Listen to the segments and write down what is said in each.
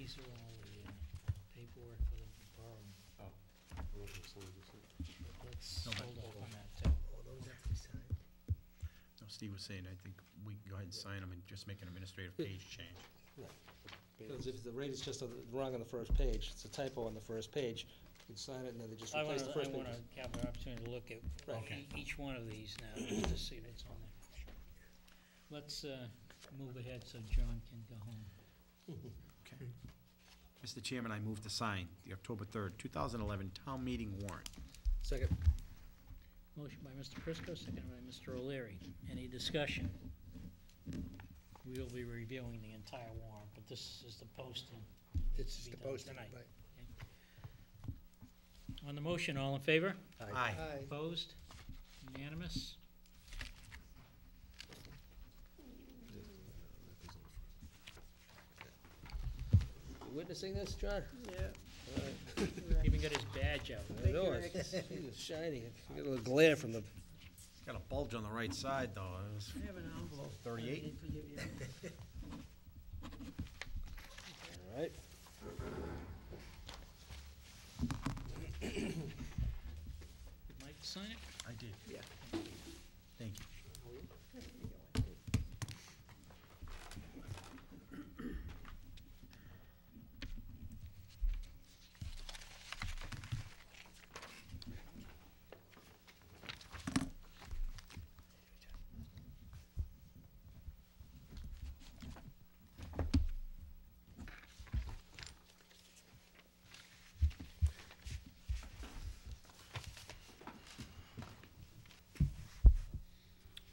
These are all the paperwork for the borough. Let's No, but- hold off on that too. Oh, those have to be signed? No, Steve was saying, I think we can go ahead and sign them and just make an administrative page change. Because if the rate is just wrong on the first page, it's a typo on the first page, you can sign it and then they just I replace wanna, the first I page. wanna have an opportunity to look at Right. each one of these now, just to see what's on there. Let's move ahead so John can go home. Okay. Mr. Chairman, I move to sign the October 3rd, 2011 town meeting warrant. Second. Motion by Mr. Prisco, seconded by Mr. O'Leary. Any discussion? We will be reviewing the entire warrant, but this is the posting. It's to be the done posting, tonight. right. On the motion, all in favor? Aye. Opposed? Unanimous? You witnessing this, John? Yeah. Even got his badge out. I know it. It's shiny. You get a little glare from the, Got a bulge on the right side, though. It was I have an envelope. 38? I did forgive you. all right? Mike, sign it? I did. Yeah. Thank you.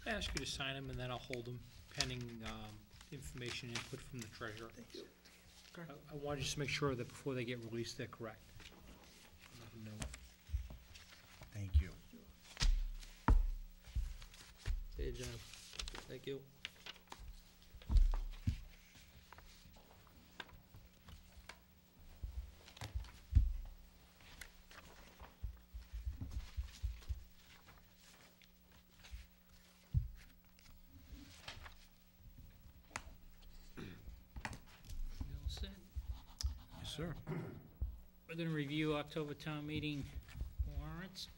I ask you to sign them, and then I'll hold them pending information input from the treasurer. Thank you. I want to just make sure that before they get released, they're correct. Let them know. Thank you. Hey, John. Thank you. You all set? Yes, sir. We're gonna review October town meeting warrants.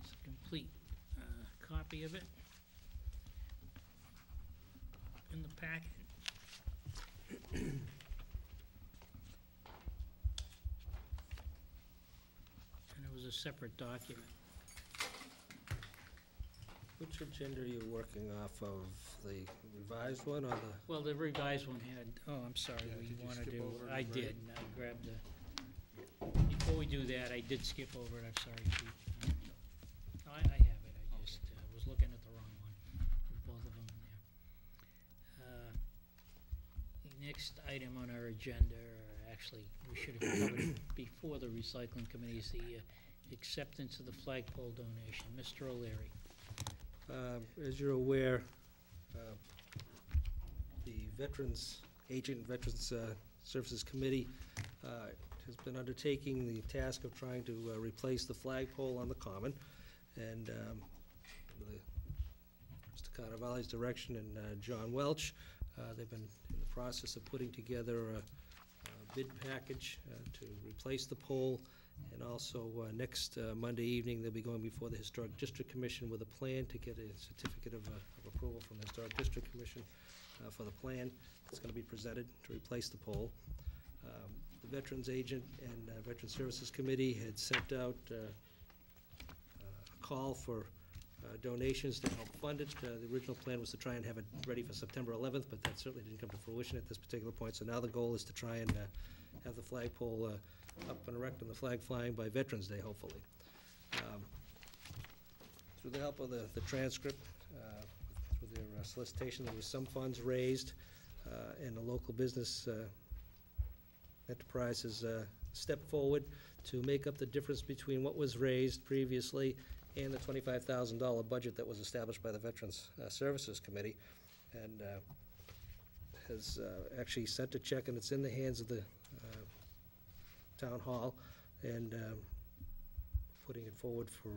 It's a complete copy of it in the packet. And it was a separate document. Which agenda are you working off of? The revised one or the? Well, the revised one had, oh, I'm sorry, we did you wanna skip do, over it, I right? did, I grabbed the, before we do that, I did skip over it, I'm sorry, Chief. I have it, I just was looking at the wrong one, with both of them in there. The next item on our agenda, or actually, we should have covered it before the recycling committee, is the acceptance of the flagpole donation. Mr. O'Leary. As you're aware, the Veterans Services Committee has been undertaking the task of trying to replace the flagpole on the Common. And with Mr. Carnavale's direction and John Welch, they've been in the process of putting together a bid package to replace the pole. And also, next Monday evening, they'll be going before the Historic District Commission with a plan to get a certificate of approval from the Historic District Commission for the plan that's going to be presented to replace the pole. The Veterans Agent and Veteran Services Committee had sent out a call for donations to help fund it. The original plan was to try and have it ready for September 11th, but that certainly didn't come to fruition at this particular point. So now the goal is to try and have the flagpole up and erect and the flag flying by Veterans Day, hopefully. Through the help of the transcript, through their solicitation, there was some funds raised, and the local business enterprises stepped forward to make up the difference between what was raised previously and the $25,000 budget that was established by the Veterans Services Committee, and has actually sent a check, and it's in the hands of the town hall, and putting it forward for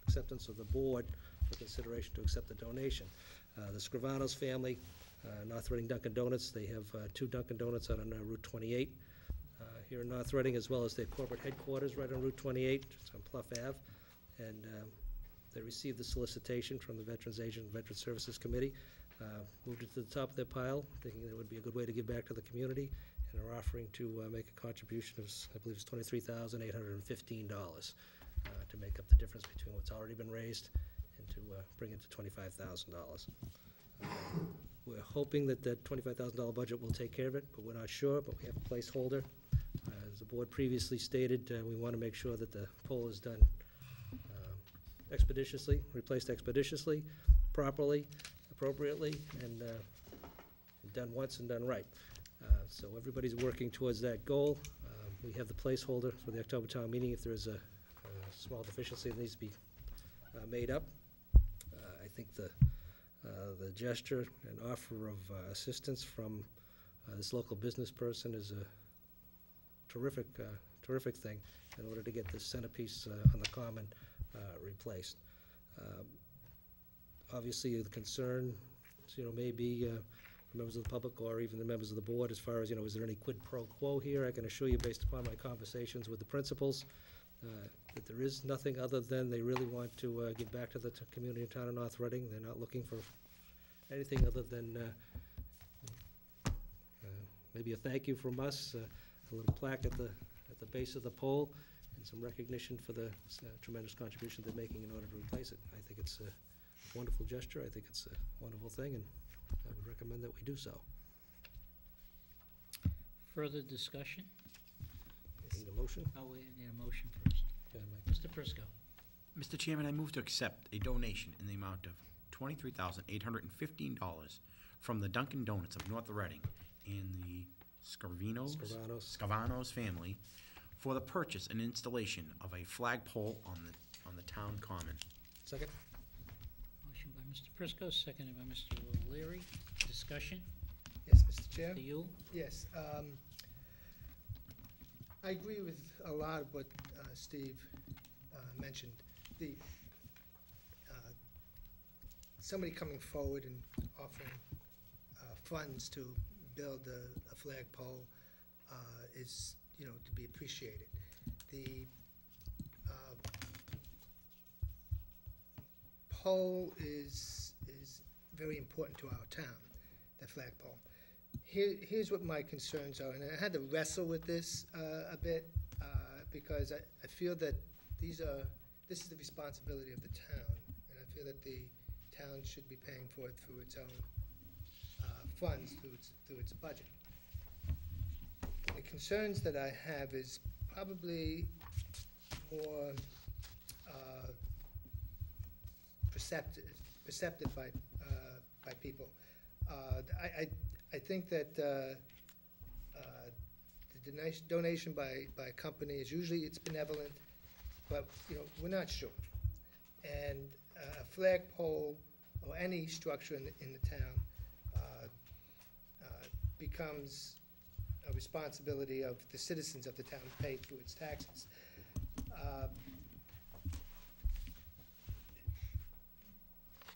acceptance of the board for consideration to accept the donation. The Scrivanos family North Reading Dunkin' Donuts, they have 2 Dunkin' Donuts out on Route 28 here in North Reading, as well as their corporate headquarters right on Route 28, it's on Pluff Ave. And they received the solicitation from the Veterans Agent and Veteran Services Committee, moved it to the top of their pile, thinking it would be a good way to give back to the community, and are offering to make a contribution of, I believe it's $23,815 to make up the difference between what's already been raised and to bring it to $25,000. We're hoping that that $25,000 budget will take care of it, but we're not sure, but we have a placeholder. As the board previously stated, we want to make sure that the pole is done expeditiously, replaced expeditiously, properly, appropriately, and done once and done right. So everybody's working towards that goal. We have the placeholder for the October town meeting if there is a small deficiency that needs to be made up. I think the gesture and offer of assistance from this local business person is a terrific thing in order to get this centerpiece on the common replaced. Obviously, the concern, may be members of the public or even the members of the board as far as, is there any quid pro quo here? I can assure you, based upon my conversations with the principals, that there is nothing other than they really want to give back to the community in town of North Reading. They're not looking for anything other than maybe a thank you from us, a little plaque at the base of the pole, and some recognition for the tremendous contribution they're making in order to replace it. I think it's a wonderful gesture. I think it's a wonderful thing, and I would recommend that we do so. Further discussion? Need a motion? Oh, we need a motion first. Go ahead, Mike. Mr. Prisco. Mr. Chairman, I move to accept a donation in the amount of $23,815 from the Dunkin' Donuts of North Reading and the Scavanos family for the purchase and installation of a flagpole on the town common. Second? Motion by Mr. Prisco, seconded by Mr. O'Leary. Discussion? Yes, Mr. Chair? To you? Yes. I agree with a lot of what Steve mentioned. Somebody coming forward and offering funds to build a flagpole is, to be appreciated. The pole is very important to our town, the flagpole. Here's what my concerns are, and I had to wrestle with this a bit because I feel that this is the responsibility of the town, and I feel that the town should be paying for it through its own funds, through its budget. The concerns that I have is probably more perceptive by people. I think that the donation by a company is usually it's benevolent, but we're not sure. And a flagpole or any structure in the town becomes a responsibility of the citizens of the town paid through its taxes.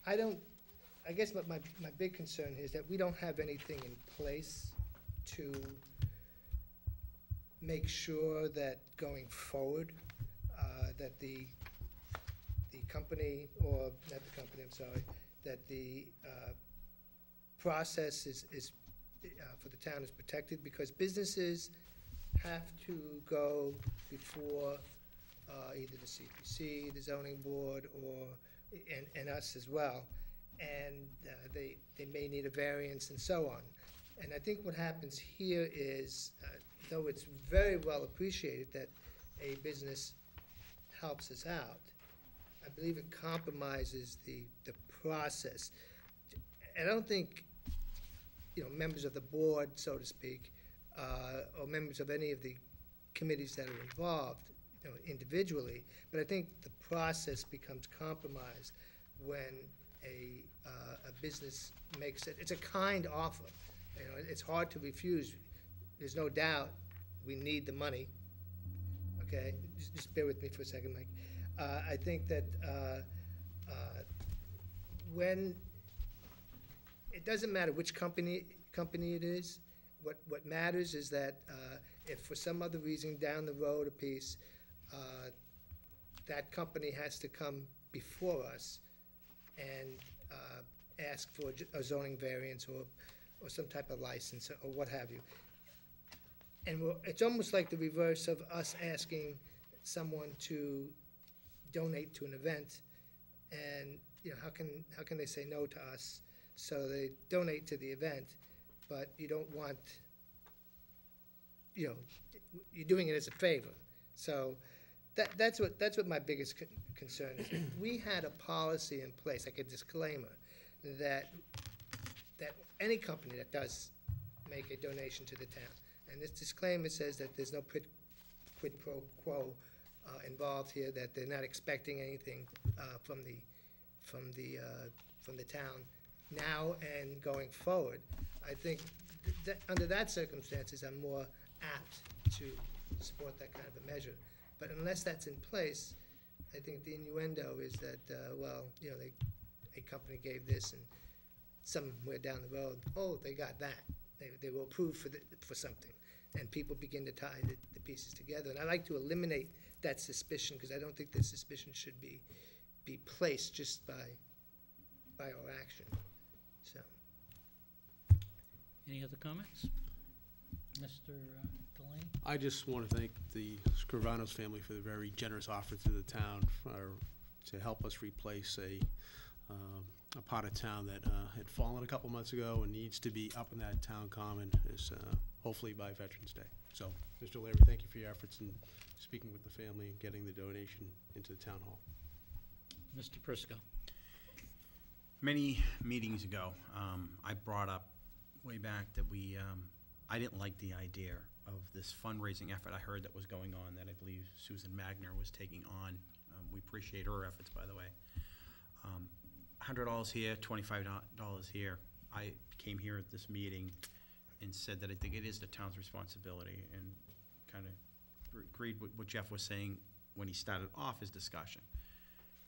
I guess my big concern is that we don't have anything in place to make sure that going forward, that the company, or not the company, I'm sorry, that the process is for the town is protected, because businesses have to go before either the CPC, the zoning board, and us as well, and they may need a variance and so on. And I think what happens here is, though it's very well appreciated that a business helps us out, I believe it compromises the process. I don't think, members of the board, so to speak, or members of any of the committees that are involved, individually, but I think the process becomes compromised when a business makes it. It's a kind offer. It's hard to refuse. There's no doubt we need the money. Okay, just bear with me for a second, Mike. I think that when it doesn't matter which company it is. What matters is that if for some other reason down the road a piece, that company has to come before us and ask for a zoning variance or some type of license or what have you. And it's almost like the reverse of us asking someone to donate to an event, and how can they say no to us? So they donate to the event, but you don't want, you're doing it as a favor. So that's what my biggest concern is. If we had a policy in place, like a disclaimer, that any company that does make a donation to the town, and this disclaimer says that there's no quid pro quo involved here, that they're not expecting anything from the town now and going forward. I think that under that circumstances, I'm more apt to support that kind of a measure. But unless that's in place, I think the innuendo is that, a company gave this, and somewhere down the road, oh, they got that. They were approved for something, and people begin to tie the pieces together. And I like to eliminate that suspicion, because I don't think that suspicion should be placed just by our action. So. Any other comments? Mr. Delaney? I just want to thank the Scrivano's family for the very generous offer to the town to help us replace a part of town that had fallen a couple months ago and needs to be up in that town common, hopefully by Veterans Day. So, Mr. Larry, thank you for your efforts in speaking with the family and getting the donation into the town hall. Mr. Prisco? Many meetings ago, I brought up way back that I didn't like the idea of this fundraising effort I heard that was going on, that I believe Susan Magner was taking on. We appreciate her efforts, by the way. $100 here, $25 here. I came here at this meeting and said that I think it is the town's responsibility, and kind of agreed with what Jeff was saying when he started off his discussion.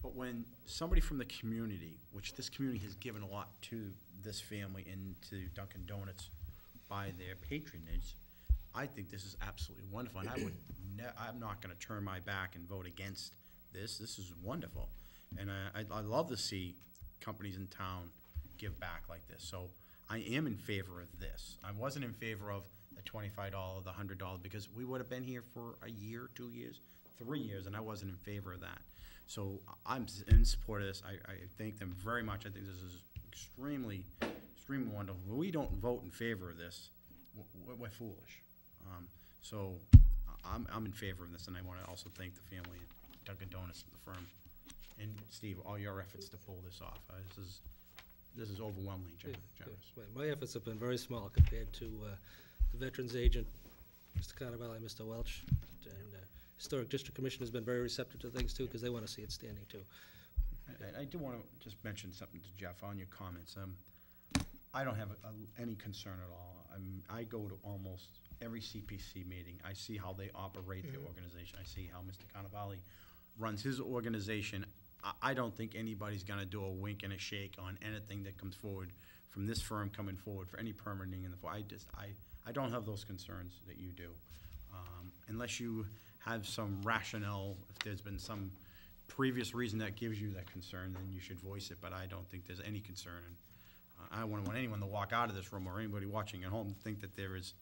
But when somebody from the community, which this community has given a lot to this family and to Dunkin' Donuts by their patronage, I think this is absolutely wonderful. And I'm not going to turn my back and vote against this. This is wonderful. And I love to see companies in town give back like this. So I am in favor of this. I wasn't in favor of the $25, the $100, because we would have been here for a year, 2 years, 3 years, and I wasn't in favor of that. So I'm in support of this. I thank them very much. I think this is extremely, extremely wonderful. When we don't vote in favor of this, we're foolish. So I'm in favor of this, and I want to also thank the family at Dunkin' Donuts and the firm. And Steve, all your efforts to pull this off. This is overwhelmingly generous. Well, my efforts have been very small compared to the Veterans Agent, Mr. Carnavale, Mr. Welch, and Historic District Commission has been very receptive to things too, because they want to see it standing too. I do want to just mention something to Jeff on your comments. I don't have any concern at all. I go to almost every CPC meeting. I see how they operate their organization. I see how Mr. Carnavale runs his organization. I don't think anybody's going to do a wink and a shake on anything that comes forward from this firm coming forward for any permitting in the fall. I don't have those concerns that you do, unless you have some rationale. If there's been some previous reason that gives you that concern, then you should voice it. But I don't think there's any concern. And I don't want anyone to walk out of this room, or anybody watching at home, to think that there is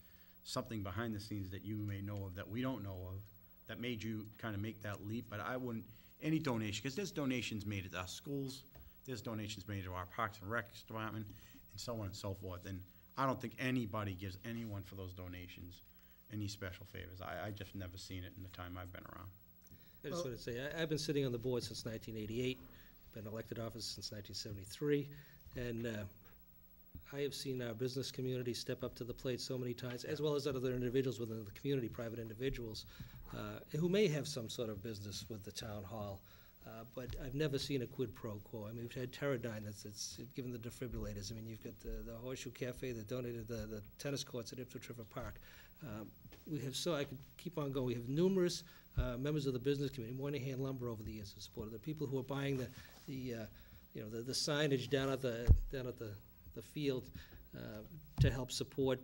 something behind the scenes that you may know of that we don't know of that made you kind of make that leap. But I wouldn't, any donation, because there's donations made at our schools, there's donations made to our Parks and Rec department, and so on and so forth. And I don't think anybody gives anyone for those donations any special favors. I just never seen it in the time I've been around. I just want to say, I've been sitting on the board since 1988, been elected office since 1973, and I have seen our business community step up to the plate so many times, as well as other individuals within the community, private individuals, who may have some sort of business with the town hall, but I've never seen a quid pro quo. I mean, we've had Teradyne that's given the defibrillators. I mean, you've got the Horseshoe Cafe that donated the tennis courts at Ipswich River Park. We have, so I could keep on going. We have numerous members of the business community, Moynihan Lumber over the years have supported the people who are buying the signage down at the the field to help support,